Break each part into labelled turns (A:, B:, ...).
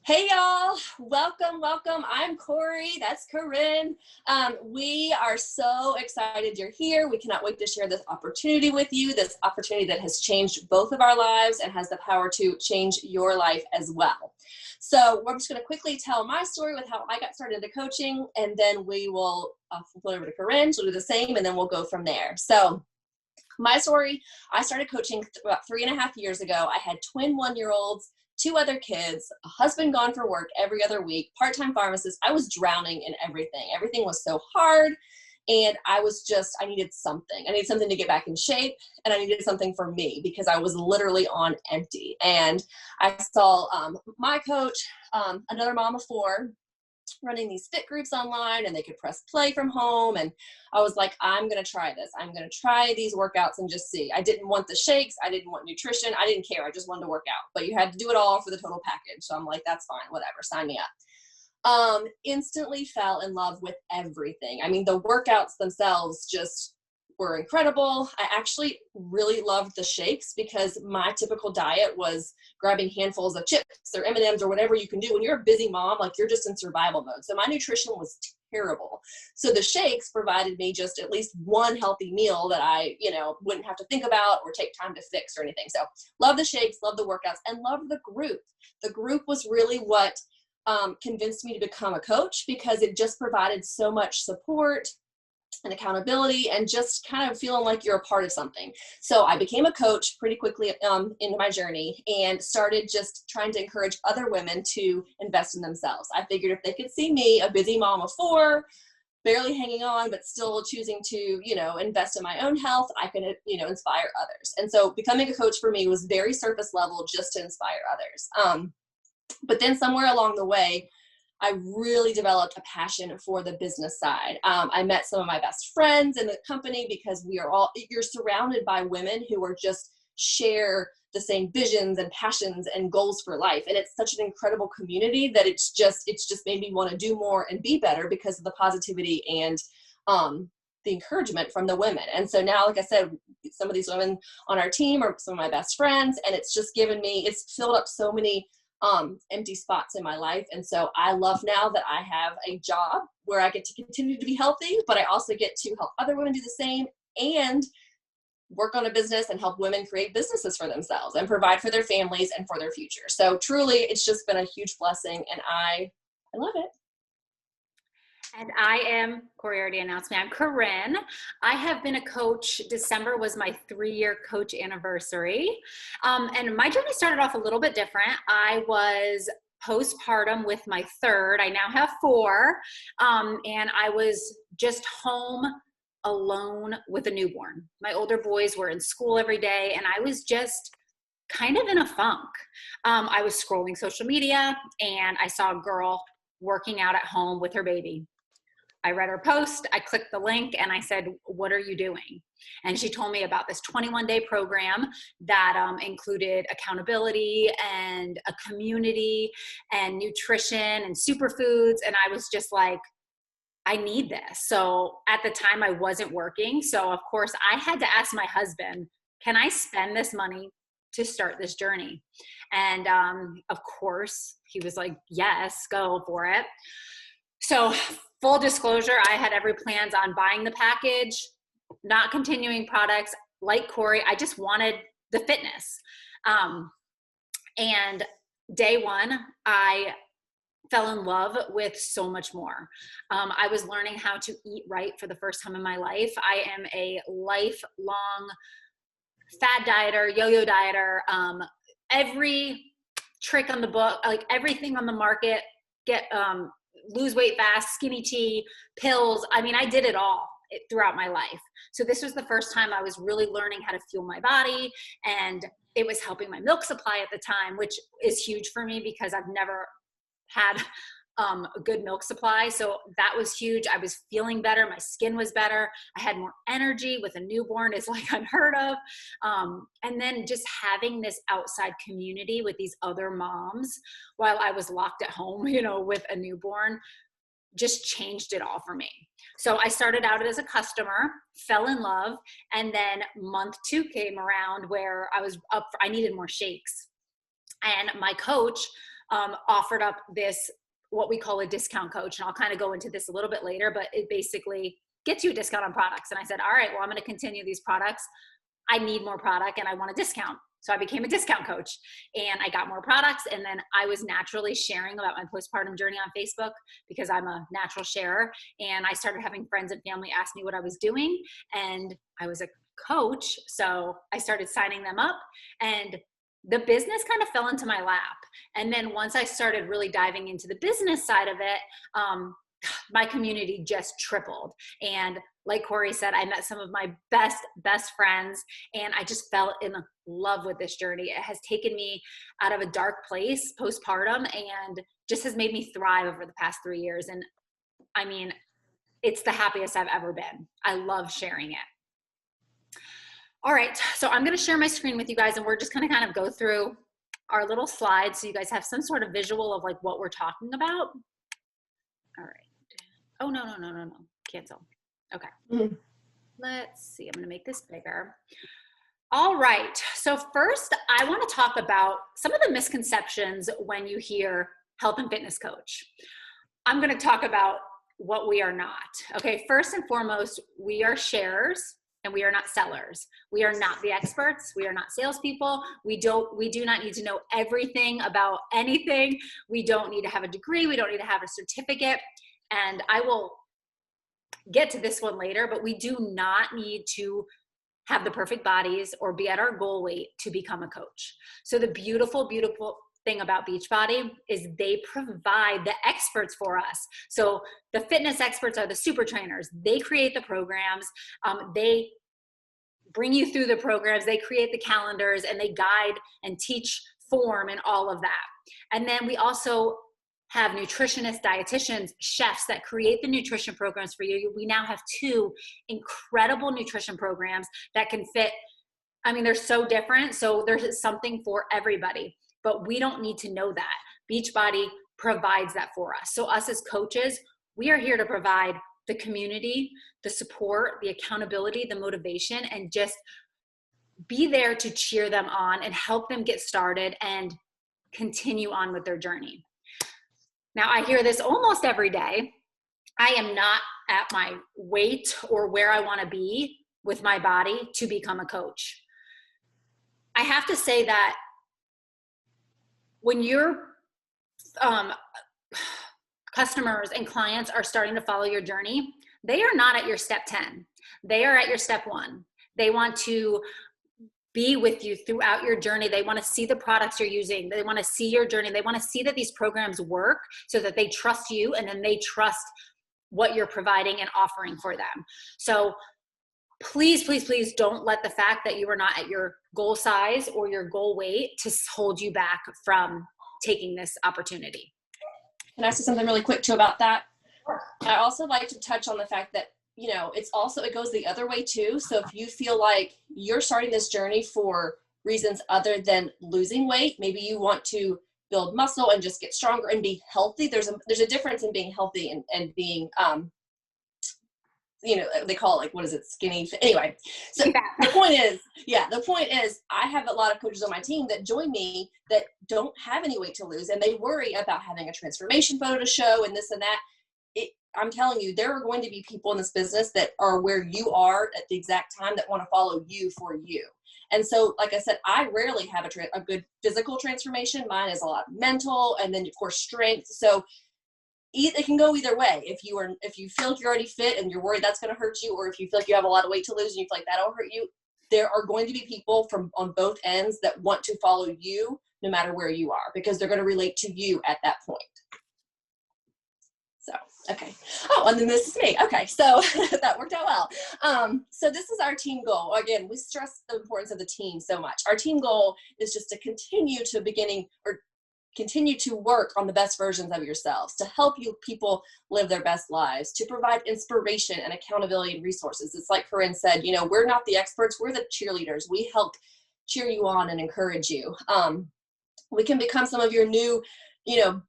A: Hey y'all, welcome. I'm Corey, that's Corinne. We are so excited you're here. We cannot wait to share this opportunity with you, this opportunity that has changed both of our lives and has the power to change your life as well. So we're just going to quickly tell my story with how I got started into coaching, and then we will flip over to Corinne. She'll do the same, and then we'll go from there. So my story, I started coaching about 3.5 years ago. I had twin 1-year olds, two other kids, a husband gone for work every other week, part-time pharmacist. I was drowning in everything. Everything was so hard. And I needed something. I needed something to get back in shape, and I needed something for me because I was literally on empty. And I saw my coach, another mom of four, running these fit groups online, and they could press play from home. And I was like, I'm going to try this. I'm going to try these workouts and just see. I didn't want the shakes. I didn't want nutrition. I didn't care. I just wanted to work out, but you had to do it all for the total package. So I'm like, that's fine. Whatever. Sign me up. Instantly fell in love with everything. I mean, the workouts themselves just were incredible. I actually really loved the shakes because my typical diet was grabbing handfuls of chips or M&Ms or whatever you can do. When you're a busy mom, like you're just in survival mode. So my nutrition was terrible. So the shakes provided me just at least one healthy meal that I, wouldn't have to think about or take time to fix or anything. So love the shakes, love the workouts, and love the group. The group was really what convinced me to become a coach because it just provided so much support and accountability and just kind of feeling like you're a part of something. So I became a coach pretty quickly into my journey and started just trying to encourage other women to invest in themselves. I figured if they could see me, a busy mom of four, barely hanging on, but still choosing to, invest in my own health, I can, inspire others. And so becoming a coach for me was very surface level just to inspire others. But then somewhere along the way, I really developed a passion for the business side. I met some of my best friends in the company because you're surrounded by women who are just share the same visions and passions and goals for life. And it's such an incredible community that it's just made me want to do more and be better because of the positivity and the encouragement from the women. And so now, like I said, some of these women on our team are some of my best friends, and it's filled up so many empty spots in my life. And so I love now that I have a job where I get to continue to be healthy, but I also get to help other women do the same and work on a business and help women create businesses for themselves and provide for their families and for their future. So truly, it's just been a huge blessing, and I love it.
B: And I am, Corey already announced me, I'm Corinne. I have been a coach. December was my 3-year coach anniversary. And my journey started off a little bit different. I was postpartum with my third. I now have 4. And I was just home alone with a newborn. My older boys were in school every day, and I was just kind of in a funk. I was scrolling social media, and I saw a girl working out at home with her baby. I read her post, I clicked the link, and I said, what are you doing? And she told me about this 21-day program that included accountability and a community and nutrition and superfoods. And I was just like, I need this. So at the time I wasn't working. So of course I had to ask my husband, can I spend this money to start this journey? And of course he was like, yes, go for it. So full disclosure, I had every plans on buying the package, not continuing products. Like Corey, I just wanted the fitness. And day one, I fell in love with so much more. I was learning how to eat right for the first time in my life. I am a lifelong fad dieter, yo-yo dieter. Every trick on the book, like everything on the market, lose weight fast, skinny tea, pills. I mean, I did it all throughout my life. So this was the first time I was really learning how to fuel my body, and it was helping my milk supply at the time, which is huge for me because I've never had a good milk supply. So that was huge. I was feeling better. My skin was better. I had more energy with a newborn is like unheard of. And then just having this outside community with these other moms while I was locked at home, with a newborn, just changed it all for me. So I started out as a customer, fell in love, and then month 2 came around where I needed more shakes. And my coach offered up this, what we call a discount coach. And I'll kind of go into this a little bit later, but it basically gets you a discount on products. And I said, all right, well, I'm going to continue these products. I need more product and I want a discount. So I became a discount coach and I got more products. And then I was naturally sharing about my postpartum journey on Facebook because I'm a natural sharer. And I started having friends and family ask me what I was doing. And I was a coach. So I started signing them up and the business kind of fell into my lap. And then once I started really diving into the business side of it, my community just tripled. And like Corey said, I met some of my best friends, and I just fell in love with this journey. It has taken me out of a dark place postpartum and just has made me thrive over the past 3 years. And I mean, it's the happiest I've ever been. I love sharing it. All right, so I'm going to share my screen with you guys, and we're just going to kind of go through our little slides so you guys have some sort of visual of like what we're talking about. All right. Oh, no. Cancel. Okay. Mm-hmm. Let's see. I'm going to make this bigger. All right. So first, I want to talk about some of the misconceptions when you hear health and fitness coach. I'm going to talk about what we are not. Okay. First and foremost, we are sharers and we are not sellers. We are not the experts. We are not salespeople. We do not need to know everything about anything. We don't need to have a degree. We don't need to have a certificate. And I will get to this one later, but we do not need to have the perfect bodies or be at our goal weight to become a coach. So the beautiful, beautiful thing about Beachbody is they provide the experts for us. So the fitness experts are the super trainers. They create the programs. They bring you through the programs. They create the calendars and they guide and teach form and all of that. And then we also have nutritionists, dietitians, chefs that create the nutrition programs for you. We now have 2 incredible nutrition programs that can fit. I mean, they're so different. So there's something for everybody, but we don't need to know that. Beachbody provides that for us. So us as coaches, we are here to provide the community, the support, the accountability, the motivation, and just be there to cheer them on and help them get started and continue on with their journey. Now, I hear this almost every day. I am not at my weight or where I want to be with my body to become a coach. I have to say that when your customers and clients are starting to follow your journey, they are not at your step 10. They are at your step 1. They want to be with you throughout your journey. They want to see the products you're using. They want to see your journey. They want to see that these programs work so that they trust you and then they trust what you're providing and offering for them. So please, please, please don't let the fact that you are not at your goal size or your goal weight to hold you back from taking this opportunity.
A: Can I say something really quick too about that? I also like to touch on the fact that it goes the other way too. So if you feel like you're starting this journey for reasons other than losing weight, maybe you want to build muscle and just get stronger and be healthy. There's a difference in being healthy and being, they call it skinny. Anyway, so the point is I have a lot of coaches on my team that join me that don't have any weight to lose and they worry about having a transformation photo to show and this and that. I'm telling you, there are going to be people in this business that are where you are at the exact time that want to follow you for you. And so, like I said, I rarely have a good physical transformation. Mine is a lot mental and then, of course, strength. So it can go either way. If you feel like you're already fit and you're worried that's going to hurt you, or if you feel like you have a lot of weight to lose and you feel like that'll hurt you, there are going to be people on both ends that want to follow you no matter where you are because they're going to relate to you at that point. So, okay. Oh, and then this is me. Okay. So that worked out well. So this is our team goal. Again, we stress the importance of the team so much. Our team goal is just to continue to work on the best versions of yourselves, to help people live their best lives, to provide inspiration and accountability and resources. It's like Corinne said, we're not the experts. We're the cheerleaders. We help cheer you on and encourage you. We can become some of your new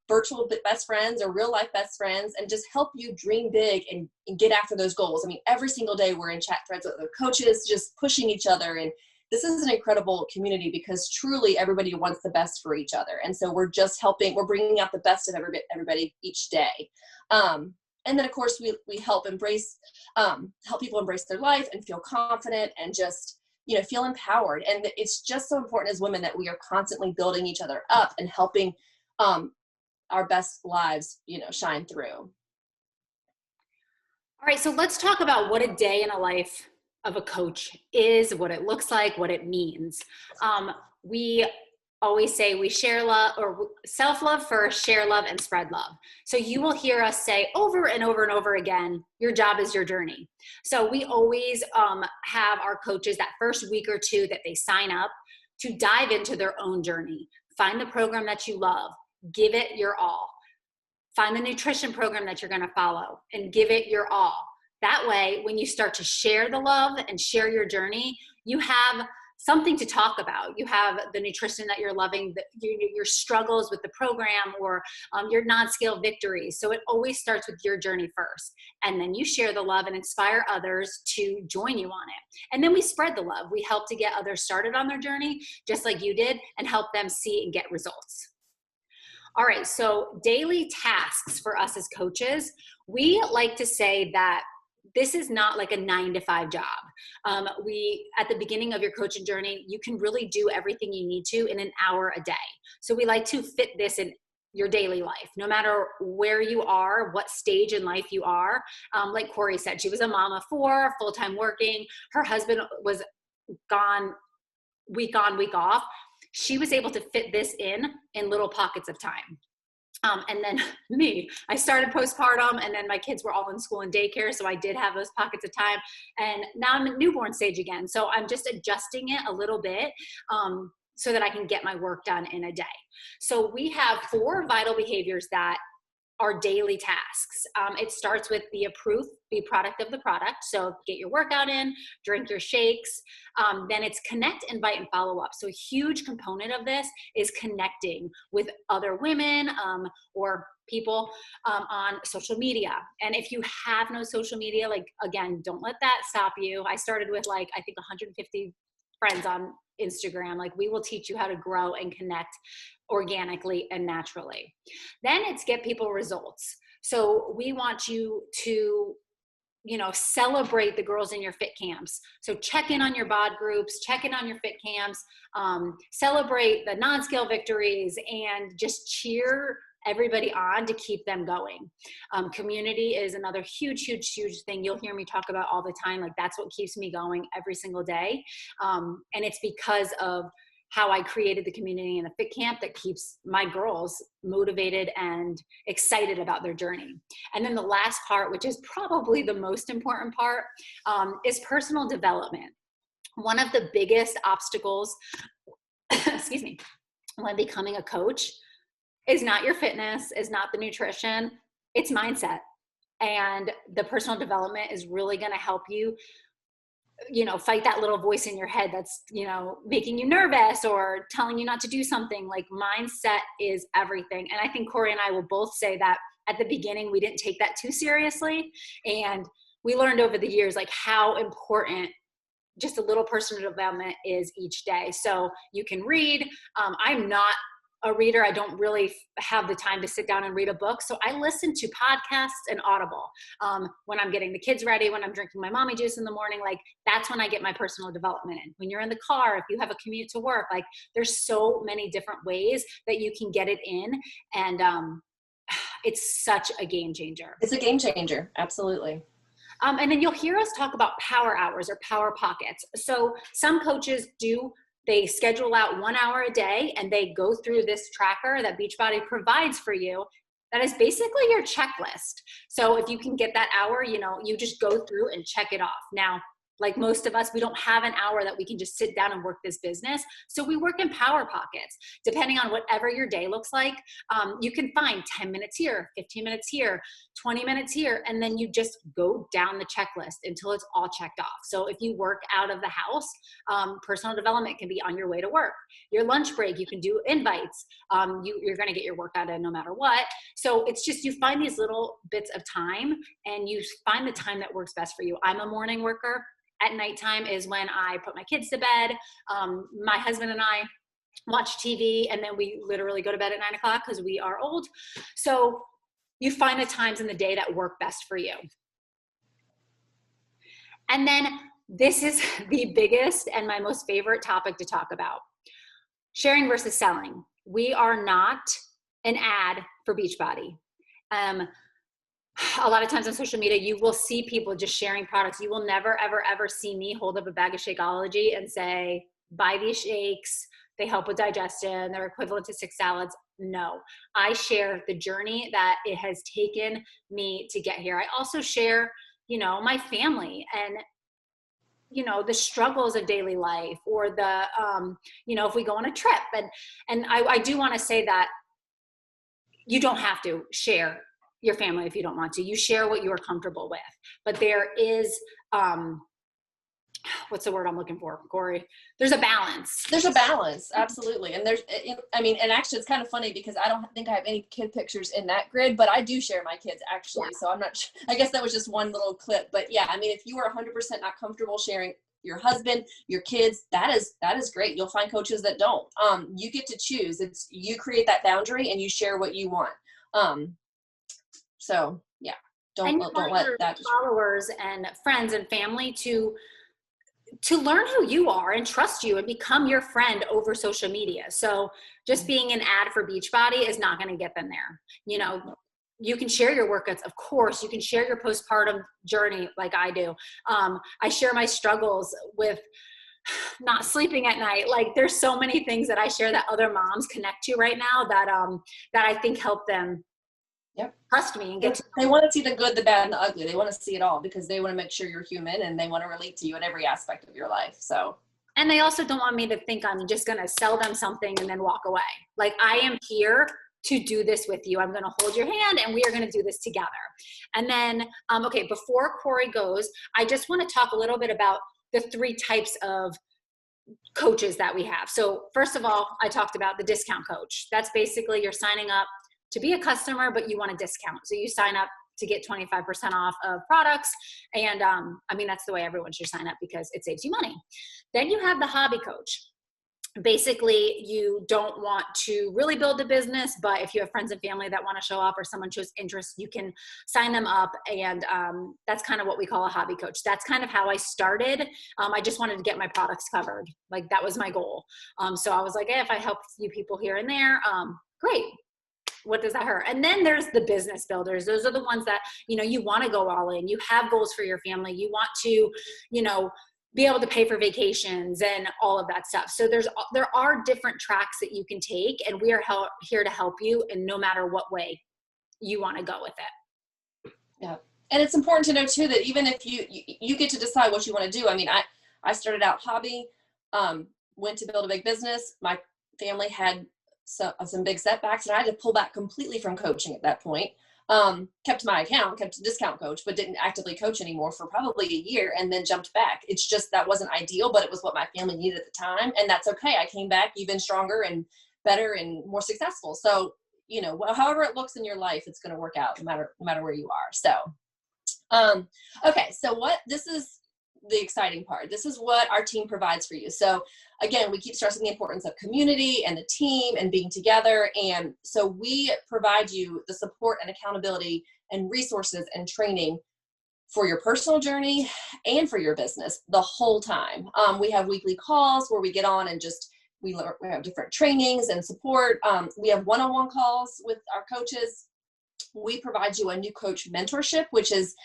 A: virtual best friends or real life best friends and just help you dream big and get after those goals. I mean, every single day we're in chat threads with other coaches, just pushing each other and this is an incredible community because truly everybody wants the best for each other. And so we're just helping, we're bringing out the best of everybody each day. And then of course we help help people embrace their life and feel confident and just, feel empowered. And it's just so important as women that we are constantly building each other up and helping our best lives, shine through.
B: All right, so let's talk about what a day in a life of a coach is, what it looks like, what it means. We always say we share love, or self-love first, share love, and spread love. So you will hear us say over and over and over again, your job is your journey. So we always have our coaches that first week or two that they sign up to dive into their own journey. Find the program that you love, give it your all. Find the nutrition program that you're going to follow and give it your all. That way, when you start to share the love and share your journey, you have something to talk about. You have the nutrition that you're loving, your struggles with the program, or your non-scale victories. So it always starts with your journey first. And then you share the love and inspire others to join you on it. And then we spread the love. We help to get others started on their journey, just like you did, and help them see and get results. All right, so daily tasks for us as coaches, we like to say that this is not like a 9-to-5 job. At the beginning of your coaching journey, you can really do everything you need to in an hour a day. So we like to fit this in your daily life, no matter where you are, what stage in life you are. Like Corey said, she was a mom of 4, full-time working. Her husband was gone, week on, week off. She was able to fit this in little pockets of time. And then me, I started postpartum, and then my kids were all in school and daycare. So I did have those pockets of time, and now I'm at newborn stage again. So I'm just adjusting it a little bit so that I can get my work done in a day. So we have 4 vital behaviors that are daily tasks. It starts with be product of the product. So get your workout in, drink your shakes. Then it's connect, invite, and follow up. So a huge component of this is connecting with other women or people on social media. And if you have no social media, again, don't let that stop you. I started with I think 150 friends on Instagram. We will teach you how to grow and connect organically and naturally. Then it's get people results. So we want you to, celebrate the girls in your fit camps. So check in on your bod groups, check in on your fit camps, celebrate the non-scale victories, and just cheer everybody on to keep them going. Community is another huge thing you'll hear me talk about all the time. That's what keeps me going every single day. And it's because of how I created the community in the fit camp that keeps my girls motivated and excited about their journey. And then the last part, which is probably the most important part, is personal development. One of the biggest obstacles, excuse me, when becoming a coach is not your fitness, is not the nutrition, it's mindset. And the personal development is really going to help you fight that little voice in your head that's, making you nervous or telling you not to do something. Mindset is everything. And I think Corey and I will both say that at the beginning, we didn't take that too seriously. And we learned over the years, how important just a little personal development is each day. So you can read. I'm not a reader. I don't really have the time to sit down and read a book. So I listen to podcasts and Audible when I'm getting the kids ready, when I'm drinking my mommy juice in the morning. That's when I get my personal development in. When you're in the car, if you have a commute to work, there's so many different ways that you can get it in. And it's such a game changer.
A: It's a game changer. Absolutely.
B: And then you'll hear us talk about power hours or power pockets. So some coaches they schedule out 1 hour a day, and they go through this tracker that Beachbody provides for you. That is basically your checklist. So if you can get that hour, you just go through and check it off. Now, like most of us, we don't have an hour that we can just sit down and work this business. So we work in power pockets. Depending on whatever your day looks like, you can find 10 minutes here, 15 minutes here, 20 minutes here, and then you just go down the checklist until it's all checked off. So if you work out of the house, personal development can be on your way to work. Your lunch break, you can do invites. You're going to get your workout in no matter what. So it's just, you find these little bits of time and you find the time that works best for you. I'm a morning worker. at nighttime is when I put my kids to bed. My husband and I watch TV, and then we literally go to bed at 9 o'clock because we are old. So you find the times in the day that work best for you. And then this is the biggest and my most favorite topic to talk about: sharing versus selling. We are not an ad for Beachbody. A lot of times on social media, you will see people just sharing products. You will never, ever, ever see me hold up a bag of Shakeology and say, buy these shakes. They help with digestion. They're equivalent to 6 salads. No, I share the journey that it has taken me to get here. I also share, my family and, the struggles of daily life, or the, if we go on a trip. And I do want to say that you don't have to share your family if you don't want to. You share what you are comfortable with. But there is, what's the word I'm looking for, Corey? There's a balance.
A: There's a balance, absolutely. And and actually it's kind of funny because I don't think I have any kid pictures in that grid, but I do share my kids actually. Yeah. So I'm not, I guess that was just one little clip, but yeah, I mean, if you are 100% not comfortable sharing your husband, your kids, that is great. You'll find coaches that don't. You get to choose. You create that boundary and you share what you want. So yeah, don't let that
B: followers and friends and family to learn who you are and trust you and become your friend over social media. So just being an ad for Beachbody is not going to get them there. You can share your workouts. Of course, you can share your postpartum journey like I do. I share my struggles with not sleeping at night. Like, there's so many things that I share that other moms connect to right now that I think help them trust me and get to know.
A: They want to see the good, the bad, and the ugly. They want to see it all because they want to make sure you're human and they want to relate to you in every aspect of your life. So,
B: and they also don't want me to think I'm just going to sell them something and then walk away. Like, I am here to do this with you. I'm going to hold your hand and we are going to do this together. And then, okay, before Corey goes, I just want to talk a little bit about the 3 types of coaches that we have. So first of all, I talked about the discount coach. That's basically you're signing up to be a customer, but you want a discount. So you sign up to get 25% off of products. And that's the way everyone should sign up because it saves you money. Then you have the hobby coach. Basically, you don't want to really build a business, but if you have friends and family that want to show up or someone shows interest, you can sign them up. And that's kind of what we call a hobby coach. That's kind of how I started. I just wanted to get my products covered. Like, that was my goal. So I was like, hey, if I help a few people here and there, great. What does that hurt? And then there's the business builders. Those are the ones that, you want to go all in. You have goals for your family. You want to, be able to pay for vacations and all of that stuff. So there are different tracks that you can take, and we are here to help you in no matter what way you want to go with it.
A: Yeah. And it's important to know too, that even if you get to decide what you want to do. I mean, I started out hobby, went to build a big business. My family had some big setbacks and I had to pull back completely from coaching at that point. Kept my account, kept a discount coach, but didn't actively coach anymore for probably a year and then jumped back. It's just, that wasn't ideal, but it was what my family needed at the time. And that's okay. I came back even stronger and better and more successful. So, however it looks in your life, it's going to work out no matter where you are. So, okay. So this is the exciting part. This is what our team provides for you. So again, we keep stressing the importance of community and the team and being together. And so we provide you the support and accountability and resources and training for your personal journey and for your business the whole time. We have weekly calls where we get on and we have different trainings and support. We have one-on-one calls with our coaches. We provide you a new coach mentorship, which is,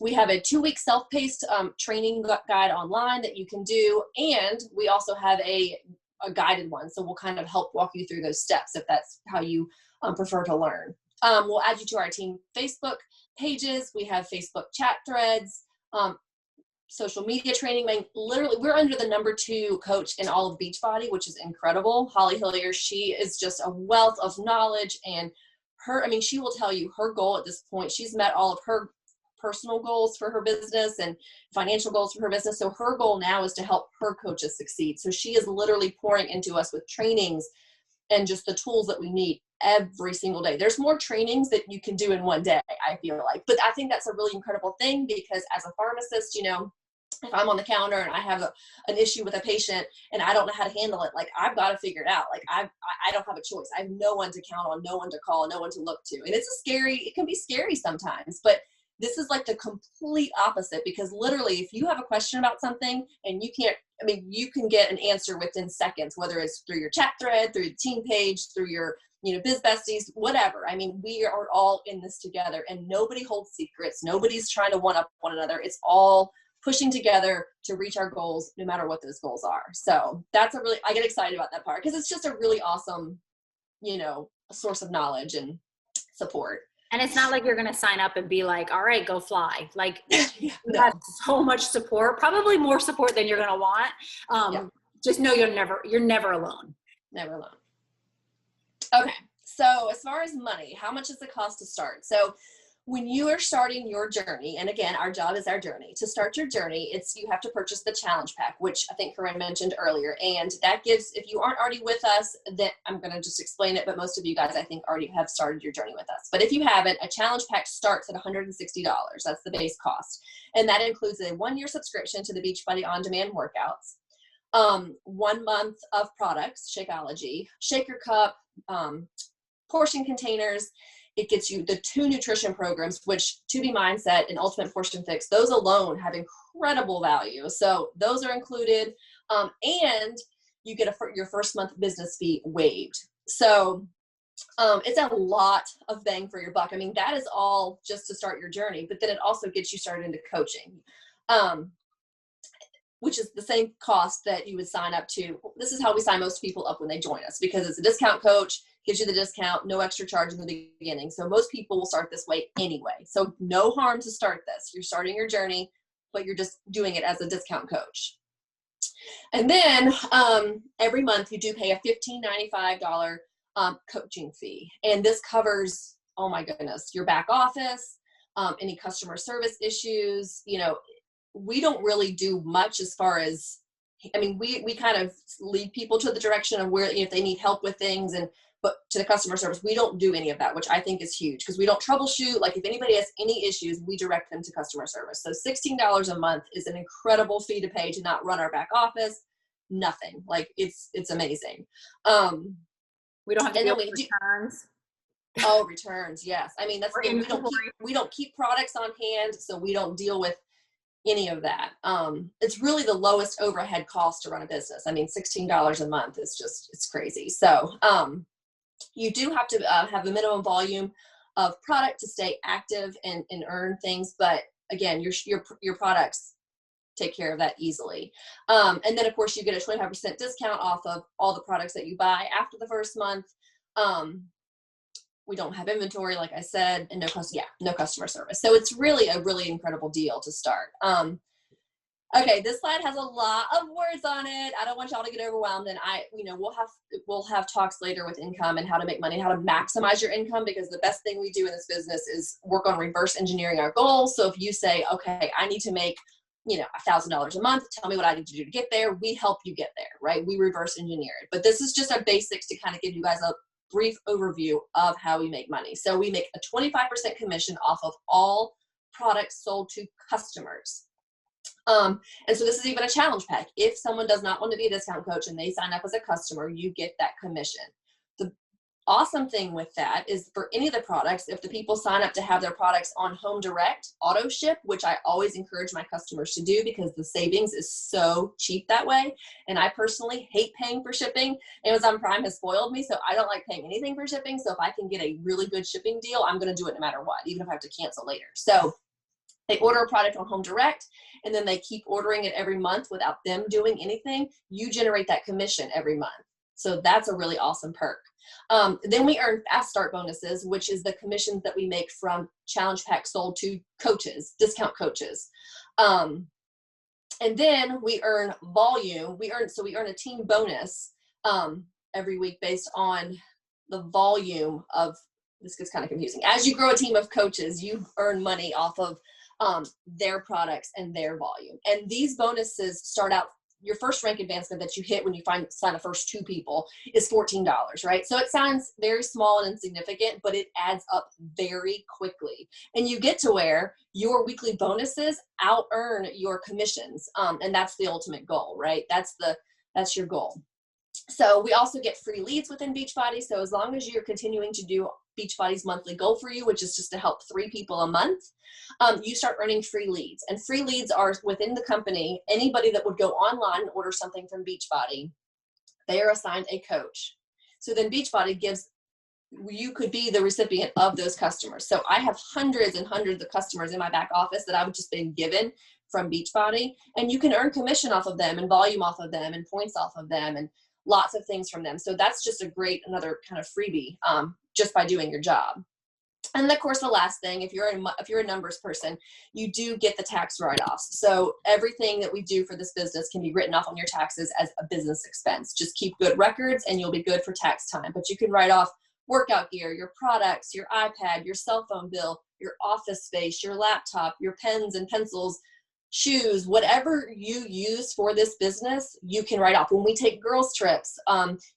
A: we have a 2-week self-paced training guide online that you can do. And we also have a guided one. So we'll kind of help walk you through those steps if that's how you prefer to learn. We'll add you to our team Facebook pages. We have Facebook chat threads, social media training. Literally, we're under the number 2 coach in all of Beachbody, which is incredible. Holly Hillier, she is just a wealth of knowledge, and she will tell you her goal at this point. She's met all of her personal goals for her business and financial goals for her business. So her goal now is to help her coaches succeed. So she is literally pouring into us with trainings and just the tools that we need every single day. There's more trainings that you can do in one day, I feel like. But I think that's a really incredible thing because as a pharmacist, if I'm on the counter and I have an issue with a patient and I don't know how to handle it, like I've got to figure it out. Like I don't have a choice. I have no one to count on, no one to call, no one to look to. And it can be scary sometimes, but this is like the complete opposite, because literally if you have a question about something and you can get an answer within seconds, whether it's through your chat thread, through the team page, through your, Biz Besties, whatever. I mean, we are all in this together, and nobody holds secrets. Nobody's trying to one up one another. It's all pushing together to reach our goals, no matter what those goals are. So I get excited about that part, because it's just a really awesome, source of knowledge and support.
B: And it's not like you're going to sign up and be like, all right, go fly. Like you
A: No.
B: have so much support, probably more support than you're going to want. Just know you're never alone.
A: Never alone. Okay. So as far as money, how much does it cost to start? So when you are starting your journey, and again, our job is our journey. To start your journey, you have to purchase the challenge pack, which I think Corinne mentioned earlier. And that gives, if you aren't already with us, then I'm going to just explain it, but most of you guys, I think, already have started your journey with us. But if you haven't, a challenge pack starts at $160. That's the base cost. And that includes a 1-year subscription to the Beachbody On-Demand workouts, 1 month of products, Shakeology, Shaker Cup, portion containers. It gets you the 2 nutrition programs, which To Be Mindset and Ultimate Portion Fix, those alone have incredible value. So those are included. And you get your first month business fee waived. So it's a lot of bang for your buck. I mean, that is all just to start your journey, but then it also gets you started into coaching, which is the same cost that you would sign up to. This is how we sign most people up when they join us, because it's a discount coach, gives you the discount, no extra charge in the beginning. So most people will start this way anyway. So no harm to start this. You're starting your journey, but you're just doing it as a discount coach. And then every month you do pay a $15.95 coaching fee. And this covers, oh my goodness, your back office, any customer service issues. We don't really do much as far as, we kind of lead people to the direction of where, if they need help with things, but to the customer service, we don't do any of that, which I think is huge, because we don't troubleshoot. Like if anybody has any issues, we direct them to customer service. So $16 a month is an incredible fee to pay to not run our back office. Nothing. Like it's amazing.
B: We don't have to deal with returns.
A: Oh, returns. Yes. I mean, that's the thing. We don't keep products on hand, so we don't deal with any of that. It's really the lowest overhead cost to run a business. I mean, $16 a month is it's crazy. So, you do have to have a minimum volume of product to stay active and earn things. But again, your products take care of that easily. And then of course you get a 25% discount off of all the products that you buy after the first month. We don't have inventory, like I said, and no customer service. So it's really a really incredible deal to start. Okay, this slide has a lot of words on it. I don't want y'all to get overwhelmed, and we'll have talks later with income and how to make money, how to maximize your income, because the best thing we do in this business is work on reverse engineering our goals. So if you say, okay, I need to make $1,000 a month, tell me what I need to do to get there. We help you get there, right? We reverse engineer it. But this is just our basics to kind of give you guys a brief overview of how we make money. So we make a 25% commission off of all products sold to customers. And so this is even a challenge pack. If someone does not want to be a discount coach and they sign up as a customer, you get that commission. The awesome thing with that is for any of the products, if the people sign up to have their products on home direct, auto ship, which I always encourage my customers to do because the savings is so cheap that way. And I personally hate paying for shipping. Amazon Prime has spoiled me, so I don't like paying anything for shipping. So if I can get a really good shipping deal, I'm going to do it no matter what, even if I have to cancel later. So they order a product on home direct, and then they keep ordering it every month without them doing anything. You generate that commission every month. So that's a really awesome perk. Then we earn fast start bonuses, which is the commissions that we make from challenge packs sold to coaches, discount coaches. And then we earn volume. We earn a team bonus every week based on the volume of, this gets kind of confusing. As you grow a team of coaches, you earn money off of their products and their volume. And these bonuses start out your first rank advancement that you hit when you sign the first 2 people is $14, right? So it sounds very small and insignificant, but it adds up very quickly. And you get to where your weekly bonuses out earn your commissions. And that's the ultimate goal, right? That's your goal. So we also get free leads within Beachbody. So as long as you're continuing to do Beachbody's monthly goal for you, which is just to help 3 people a month, you start earning free leads. And free leads are within the company. Anybody that would go online and order something from Beachbody, they are assigned a coach. So then Beachbody you could be the recipient of those customers. So I have hundreds and hundreds of customers in my back office that I've just been given from Beachbody, and you can earn commission off of them and volume off of them and points off of them and lots of things from them. So that's just another kind of freebie just by doing your job. And then, of course, the last thing, if you're a numbers person, you do get the tax write-offs. So everything that we do for this business can be written off on your taxes as a business expense. Just keep good records and you'll be good for tax time. But you can write off workout gear, your products, your iPad, your cell phone bill, your office space, your laptop, your pens and pencils, shoes, whatever you use for this business, you can write off. When we take girls trips,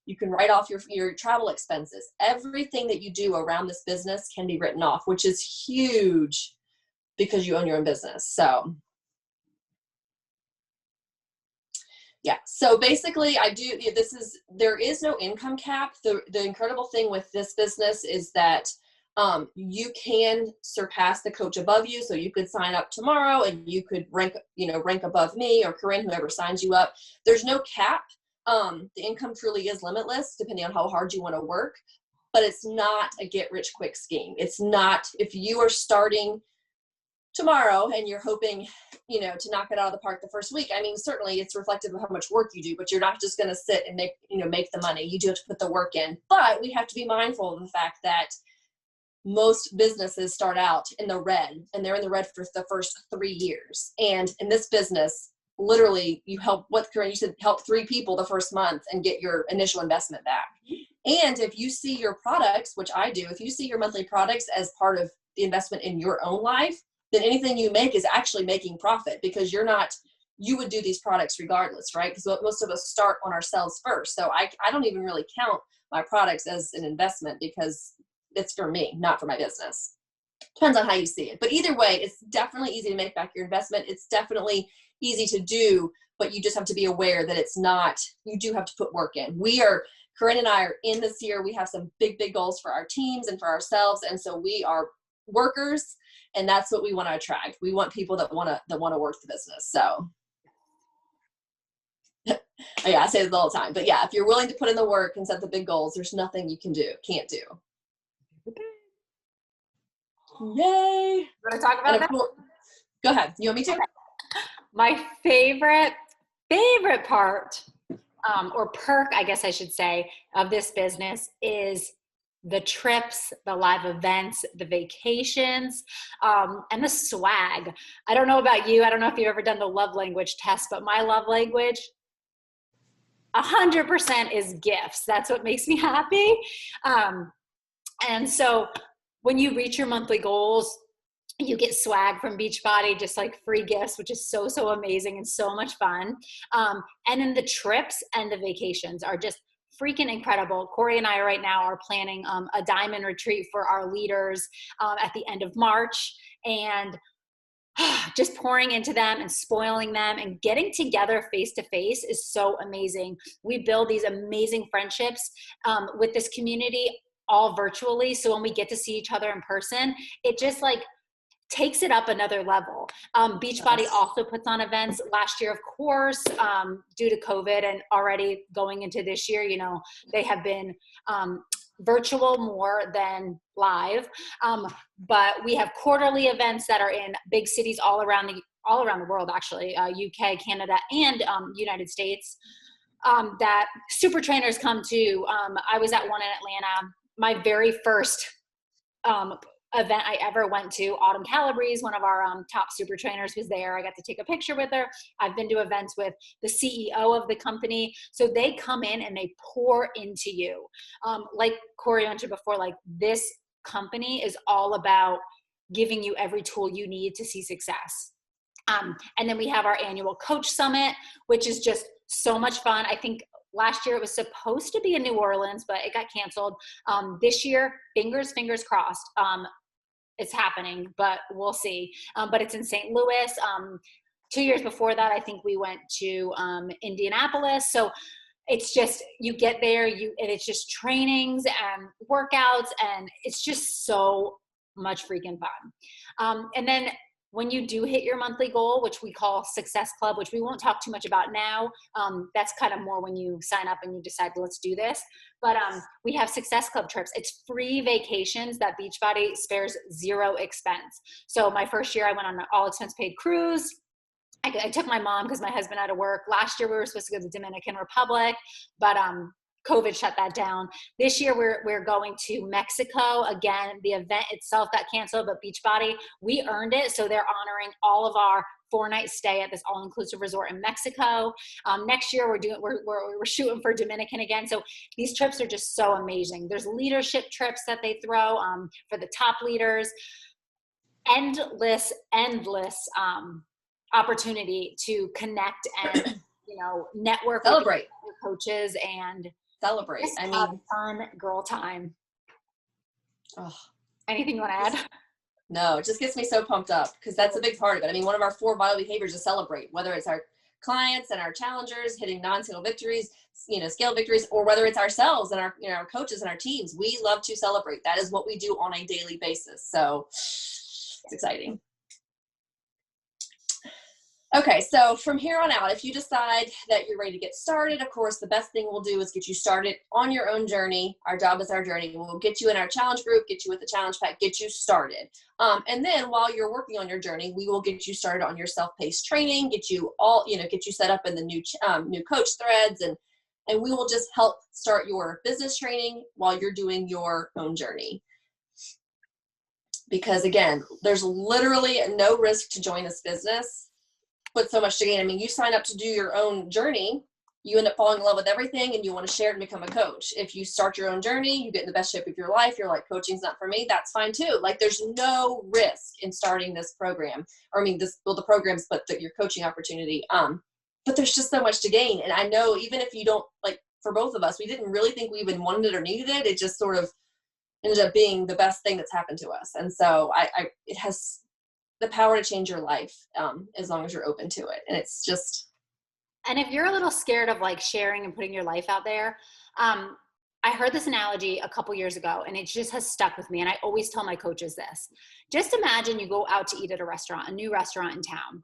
A: you can write off your travel expenses. Everything that you do around this business can be written off, which is huge because you own your own business. So yeah, so basically there is no income cap. The incredible thing with this business is that you can surpass the coach above you. So you could sign up tomorrow and you could rank above me or Corinne, whoever signs you up. There's no cap. The income truly is limitless depending on how hard you want to work, but it's not a get rich quick scheme. It's not, if you are starting tomorrow and you're hoping, to knock it out of the park the first week. I mean, certainly it's reflective of how much work you do, but you're not just going to sit and make the money. You do have to put the work in, but we have to be mindful of the fact that most businesses start out in the red and they're in the red for the first 3 years. And in this business, literally you help 3 people the first month and get your initial investment back. And if you see your products, which I do, if you see your monthly products as part of the investment in your own life, then anything you make is actually making profit because you would do these products regardless, right? Because most of us start on ourselves first. So I don't even really count my products as an investment because it's for me, not for my business. Depends on how you see it. But either way, it's definitely easy to make back your investment. It's definitely easy to do, but you just have to be aware that it's not, you do have to put work in. Corinne and I are in this year. We have some big, big goals for our teams and for ourselves. And so we are workers, and that's what we want to attract. We want people that want to work the business. So yeah, I say this all the time, but yeah, if you're willing to put in the work and set the big goals, there's nothing you can't do. Yay.
B: You want to talk about that?
A: Go ahead. You want me to?
B: My favorite part, or perk, I guess I should say, of this business is the trips, the live events, the vacations, and the swag. I don't know about you. I don't know if you've ever done the love language test, but my love language 100% is gifts. That's what makes me happy. And so when you reach your monthly goals, you get swag from Beachbody, just like free gifts, which is so, so amazing and so much fun. And then the trips and the vacations are just freaking incredible. Corey and I right now are planning a diamond retreat for our leaders at the end of March, and just pouring into them and spoiling them and getting together face to face is so amazing. We build these amazing friendships with this community all virtually. So when we get to see each other in person, it just takes it up another level. Beachbody also puts on events. Last year, of course, due to COVID and already going into this year, they have been virtual more than live. But we have quarterly events that are in big cities all around the world, actually, UK, Canada, and United States, that super trainers come to. I was at one in Atlanta. My very first event I ever went to, Autumn Calabrese, one of our top super trainers, was there. I got to take a picture with her. I've been to events with the CEO of the company. So they come in and they pour into you. Like Corey mentioned before, this company is all about giving you every tool you need to see success. And then we have our annual coach summit, which is just so much fun. I think last year it was supposed to be in New Orleans, but it got canceled. This year, fingers crossed, it's happening, but we'll see. But it's in St. Louis. 2 years before that, I think we went to Indianapolis. So it's just, you get there, and it's just trainings and workouts, and it's just so much freaking fun. And then when you do hit your monthly goal, which we call Success Club, which we won't talk too much about now, that's kind of more when you sign up and you decide, let's do this. But we have Success Club trips. It's free vacations that Beachbody spares zero expense. So my first year, I went on an all expense paid cruise. I took my mom because my husband had to work. Last year we were supposed to go to the Dominican Republic, but COVID shut that down. This year we're going to Mexico. Again, the event itself got canceled, but Beachbody, we earned it. So they're honoring all of our 4-night stay at this all-inclusive resort in Mexico. Next year we're shooting for Dominican again. So these trips are just so amazing. There's leadership trips that they throw for the top leaders. Endless opportunity to connect and network,
A: celebrate
B: with coaches and
A: celebrate. I mean,
B: have fun girl time. Oh, anything you want to add?
A: No, it just gets me so pumped up because that's a big part of it. I mean, one of our 4 vital behaviors is celebrate, whether it's our clients and our challengers hitting non-scale victories, scale victories, or whether it's ourselves and our, our coaches and our teams. We love to celebrate. That is what we do on a daily basis. So it's exciting. Okay, so from here on out, if you decide that you're ready to get started, of course, the best thing we'll do is get you started on your own journey. Our job is our journey. We'll get you in our challenge group, get you with the challenge pack, get you started. And then while you're working on your journey, we will get you started on your self-paced training, get you set up in the new coach threads, and we will just help start your business training while you're doing your own journey. Because again, there's literally no risk to join this business, but so much to gain. I mean, you sign up to do your own journey, you end up falling in love with everything and you want to share it and become a coach. If you start your own journey, you get in the best shape of your life, you're like, coaching's not for me, that's fine too. Like, there's no risk in starting this program, the programs, but your coaching opportunity. But there's just so much to gain. And I know even if you don't, like for both of us, we didn't really think we even wanted it or needed it. It just sort of ended up being the best thing that's happened to us. And so it has the power to change your life as long as you're open to it. And it's just.
B: And if you're a little scared of like sharing and putting your life out there, I heard this analogy a couple years ago and it just has stuck with me. And I always tell my coaches this. Just imagine you go out to eat at a restaurant, a new restaurant in town,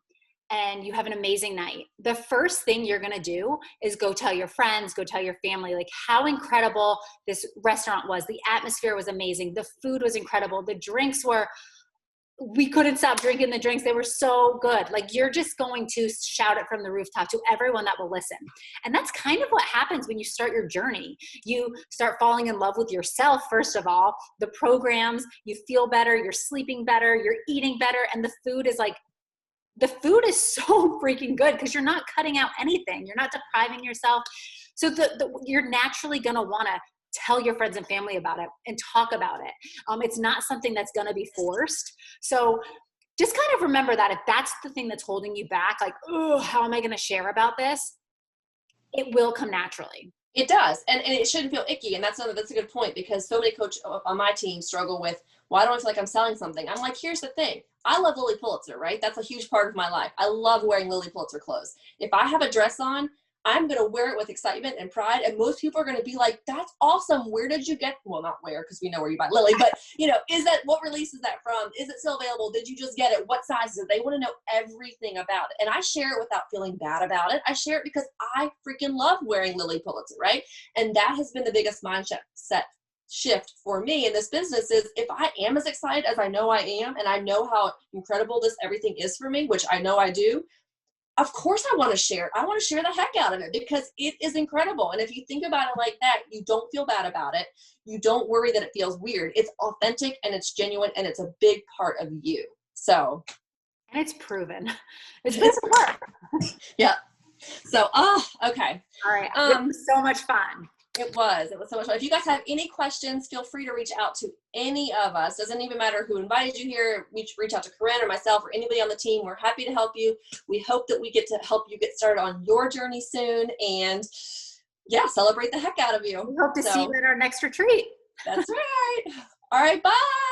B: and you have an amazing night. The first thing you're going to do is go tell your friends, go tell your family, like how incredible this restaurant was. The atmosphere was amazing. The food was incredible. The drinks we couldn't stop drinking the drinks. They were so good. Like, you're just going to shout it from the rooftop to everyone that will listen. And that's kind of what happens when you start your journey. You start falling in love with yourself, first of all, the programs, you feel better, you're sleeping better, you're eating better. And the food is so freaking good because you're not cutting out anything. You're not depriving yourself. So you're naturally going to want to tell your friends and family about it and talk about it. It's not something that's going to be forced. So just kind of remember that if that's the thing that's holding you back, like, oh, how am I going to share about this? It will come naturally.
A: It does. And it shouldn't feel icky. And that's a good point, because so many coaches on my team struggle with, why don't I feel like I'm selling something? I'm like, here's the thing. I love Lilly Pulitzer, right? That's a huge part of my life. I love wearing Lilly Pulitzer clothes. If I have a dress on, I'm going to wear it with excitement and pride. And most people are going to be like, that's awesome. Where did you get, well, not where, because we know where you buy Lilly, but what release is that from? Is it still available? Did you just get it? What size is it? They want to know everything about it. And I share it without feeling bad about it. I share it because I freaking love wearing Lilly Pulitzer, right? And that has been the biggest mindset shift for me in this business is, if I am as excited as I know I am, and I know how incredible this everything is for me, which I know I do, of course I want to share it. I want to share the heck out of it because it is incredible. And if you think about it like that, you don't feel bad about it. You don't worry that it feels weird. It's authentic and it's genuine and it's a big part of you. So.
B: And it's proven. It's proven.
A: Yeah. So, okay.
B: All right. It was so much fun.
A: It was so much fun. If you guys have any questions, feel free to reach out to any of us. Doesn't even matter who invited you here. Reach out to Corinne or myself or anybody on the team. We're happy to help you. We hope that we get to help you get started on your journey soon, and yeah, celebrate the heck out of you.
B: We hope to see you at our next retreat.
A: That's right. All right, bye.